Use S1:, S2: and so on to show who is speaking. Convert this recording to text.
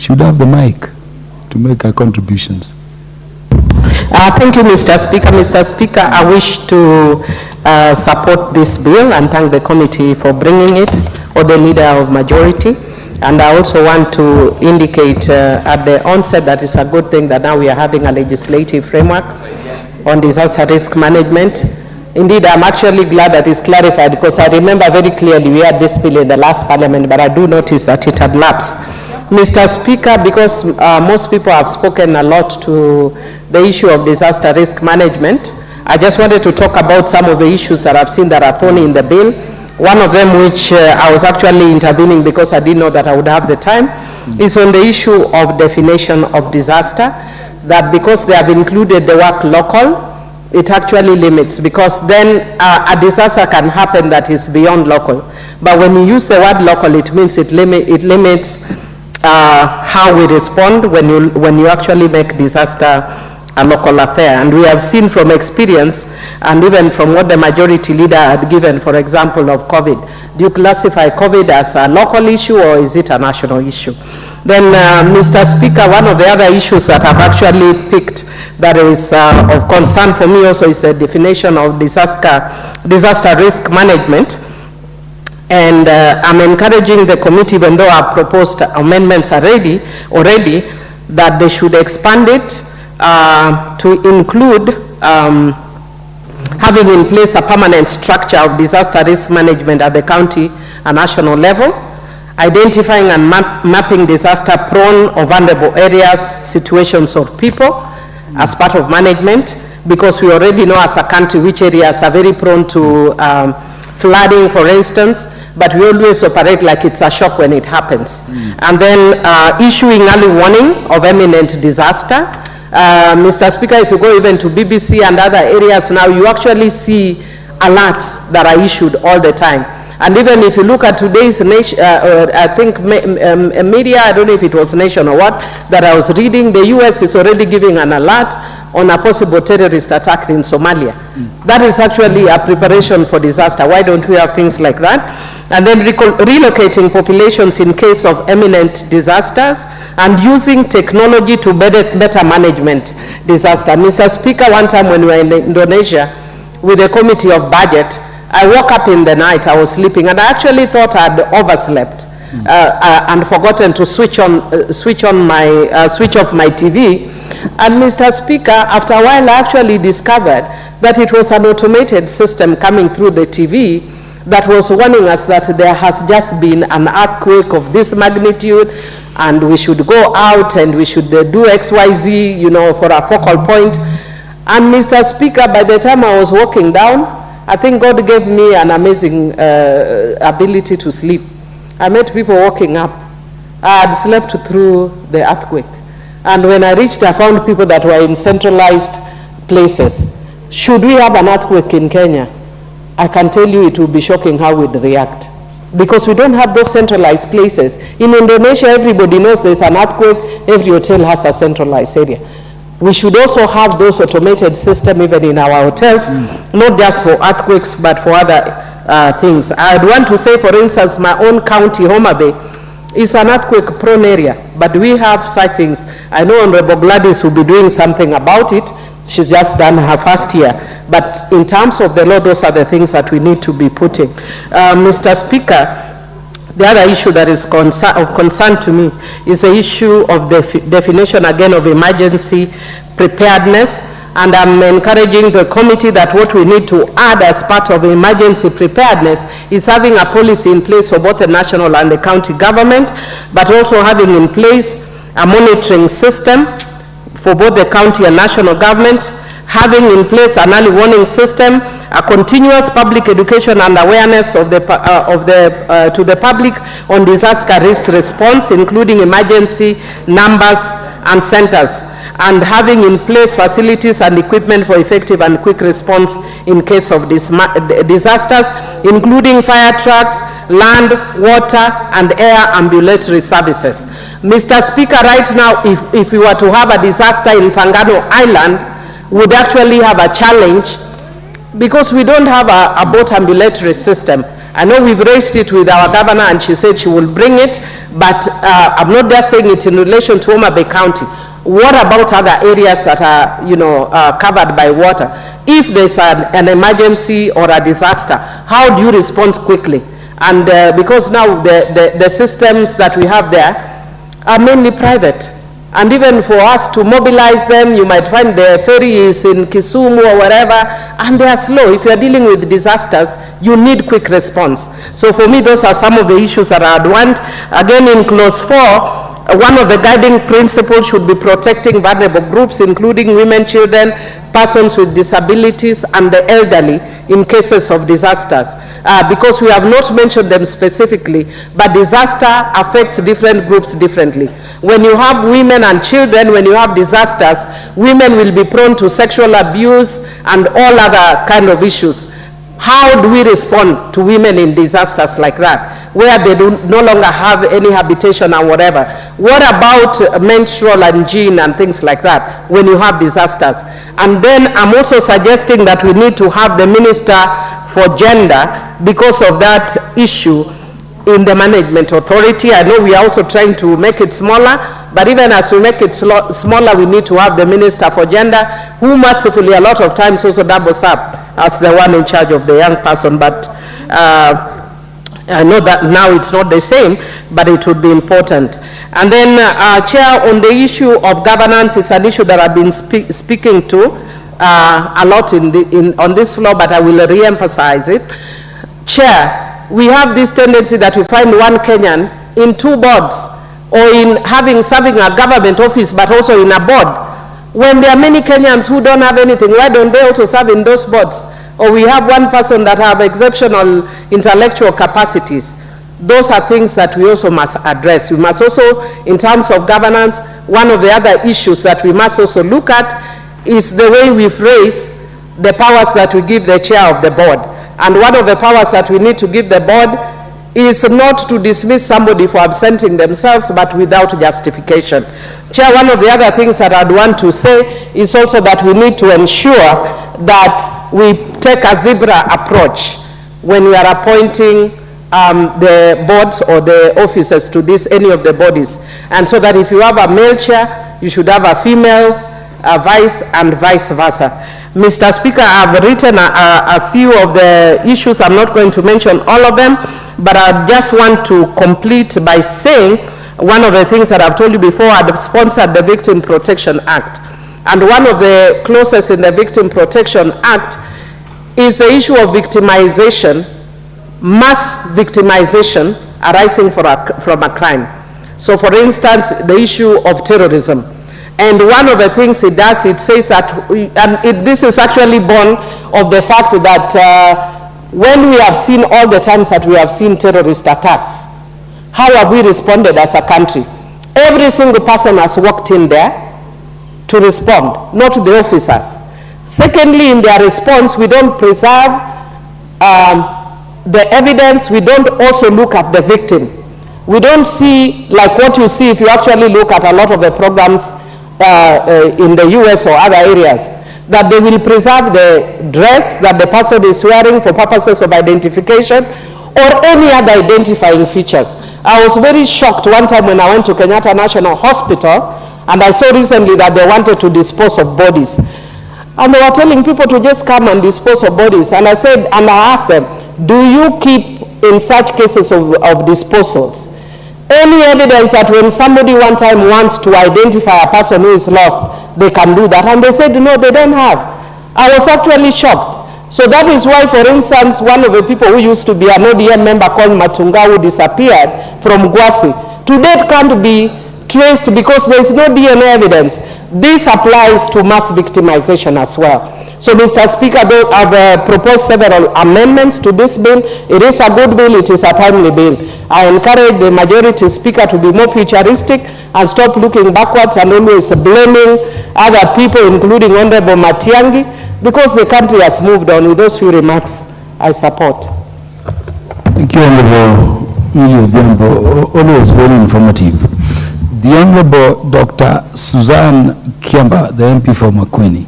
S1: should have the mic to make our contributions.
S2: Thank you, Mr. Speaker. Mr. Speaker, I wish to support this bill and thank the committee for bringing it, or the leader of majority. And I also want to indicate at the onset that it's a good thing that now we are having a legislative framework on disaster risk management. Indeed, I'm actually glad that it's clarified, because I remember very clearly we had this bill in the last parliament, but I do notice that it had lapsed. Mr. Speaker, because most people have spoken a lot to the issue of disaster risk management, I just wanted to talk about some of the issues that I've seen that are thrown in the bill. One of them, which I was actually intervening because I didn't know that I would have the time, is on the issue of definition of disaster, that because they have included the word local, it actually limits, because then a disaster can happen that is beyond local. But when you use the word local, it means it limits how we respond when you actually make disaster a local affair. And we have seen from experience, and even from what the majority leader had given, for example, of COVID. Do you classify COVID as a local issue, or is it a national issue? Then, Mr. Speaker, one of the other issues that I've actually picked that is of concern for me also is the definition of disaster risk management. And I'm encouraging the committee, even though our proposed amendments are already, that they should expand it to include having in place a permanent structure of disaster risk management at the county and national level, identifying and mapping disaster-prone or vulnerable areas, situations, or people as part of management, because we already know as a country which areas are very prone to flooding, for instance, but we always operate like it's a shock when it happens. And then issuing early warning of imminent disaster. Mr. Speaker, if you go even to BBC and other areas now, you actually see alerts that are issued all the time. And even if you look at today's nation, I think media, I don't know if it was Nation or what, that I was reading, the US is already giving an alert on a possible terrorist attack in Somalia. That is actually a preparation for disaster. Why don't we have things like that? And then relocating populations in case of imminent disasters, and using technology to better management disaster. Mr. Speaker, one time when we were in Indonesia with the Committee of Budget, I woke up in the night, I was sleeping, and I actually thought I'd overslept and forgotten to switch off my TV. And Mr. Speaker, after a while I actually discovered that it was an automated system coming through the TV that was warning us that there has just been an earthquake of this magnitude, and we should go out and we should do XYZ, you know, for a focal point. And Mr. Speaker, by the time I was walking down, I think God gave me an amazing ability to sleep. I met people walking up. I had slept through the earthquake. And when I reached, I found people that were in centralized places. Should we have an earthquake in Kenya, I can tell you it will be shocking how we'd react, because we don't have those centralized places. In Indonesia, everybody knows there's an earthquake, every hotel has a centralized area. We should also have those automated systems even in our hotels, not just for earthquakes, but for other things. I'd want to say, for instance, my own county, Homa Bay, is an earthquake-prone area, but we have such things. I know Honorable Gladys will be doing something about it. She's just done her first year. But in terms of the law, those are the things that we need to be putting. Mr. Speaker, the other issue that is of concern to me is the issue of the definition again of emergency preparedness. And I'm encouraging the committee that what we need to add as part of emergency preparedness is having a policy in place for both the national and the county government, but also having in place a monitoring system for both the county and national government, having in place an early warning system, a continuous public education and awareness to the public on disaster risk response, including emergency numbers and centers, and having in place facilities and equipment for effective and quick response in case of disasters, including fire trucks, land, water, and air ambulatory services. Mr. Speaker, right now, if we were to have a disaster in Fangano Island, we'd actually have a challenge because we don't have a boat ambulatory system. I know we've raised it with our governor and she said she will bring it, but I'm not just saying it in relation to Homa Bay County. What about other areas that are, covered by water? If there's an emergency or a disaster, how do you respond quickly? And because now the systems that we have there are mainly private. And even for us to mobilize them, you might find the ferry is in Kisumu or wherever, and they are slow. If you are dealing with disasters, you need quick response. So for me, those are some of the issues that I would want. Again, in clause 4, one of the guiding principles should be protecting vulnerable groups, including women, children, persons with disabilities, and the elderly in cases of disasters. Because we have not mentioned them specifically, but disaster affects different groups differently. When you have women and children, when you have disasters, women will be prone to sexual abuse and all other kind of issues. How do we respond to women in disasters like that, where they no longer have any habitation or whatever? What about menstrual and gene and things like that when you have disasters? And then I'm also suggesting that we need to have the Minister for Gender because of that issue in the Management Authority. I know we are also trying to make it smaller, but even as we make it smaller, we need to have the Minister for Gender, who mercifully a lot of times also doubles up as the one in charge of the young person. But I know that now it's not the same, but it would be important. And then, Chair, on the issue of governance, it's an issue that I've been speaking to a lot on this floor, but I will re-emphasize it. Chair, we have this tendency that we find one Kenyan in two boards, or in serving a government office, but also in a board. When there are many Kenyans who don't have anything, why don't they also serve in those boards? Or we have one person that have exceptional intellectual capacities. Those are things that we also must address. We must also, in terms of governance, one of the other issues that we must also look at is the way we phrase the powers that we give the chair of the board. And one of the powers that we need to give the board is not to dismiss somebody for absenting themselves, but without justification. Chair, one of the other things that I'd want to say is also that we need to ensure that we take a zebra approach when we are appointing the boards or the officers to any of the bodies. And so that if you have a male chair, you should have a female vice, and vice versa. Mr. Speaker, I've written a few of the issues. I'm not going to mention all of them, but I just want to complete by saying one of the things that I've told you before. I've sponsored the Victim Protection Act. And one of the clauses in the Victim Protection Act is the issue of victimization, mass victimization arising from a crime. So for instance, the issue of terrorism. And one of the things it does, it says that, this is actually born of the fact that when we have seen all the times that we have seen terrorist attacks, how have we responded as a country? Every single person has walked in there to respond, not the officers. Secondly, in their response, we don't preserve the evidence. We don't also look at the victim. We don't see like what you see if you actually look at a lot of the programs in the US or other areas, that they will preserve the dress that the person is wearing for purposes of identification or any other identifying features. I was very shocked one time when I went to Kenyatta National Hospital, and I saw recently that they wanted to dispose of bodies. And they were telling people to just come and dispose of bodies. And I said, and I asked them, do you keep in such cases of disposals any evidence that when somebody one time wants to identify a person who is lost, they can do that? And they said, no, they don't have. I was actually shocked. So that is why, for instance, one of the people who used to be an ODM member called Matunga, who disappeared from Gwasi, to date can't be traced because there is no DNA evidence. This applies to mass victimization as well. So, Mr. Speaker, I've proposed several amendments to this bill. It is a good bill. It is a timely bill. I encourage the majority speaker to be more futuristic and stop looking backwards and always blaming other people, including Honorable Matiang'i, because the country has moved on. With those few remarks, I support.
S1: Thank you, Honorable Adhiambo. Always very informative. The Honorable Dr. Suzanne Kiamba, the MP for Makueni.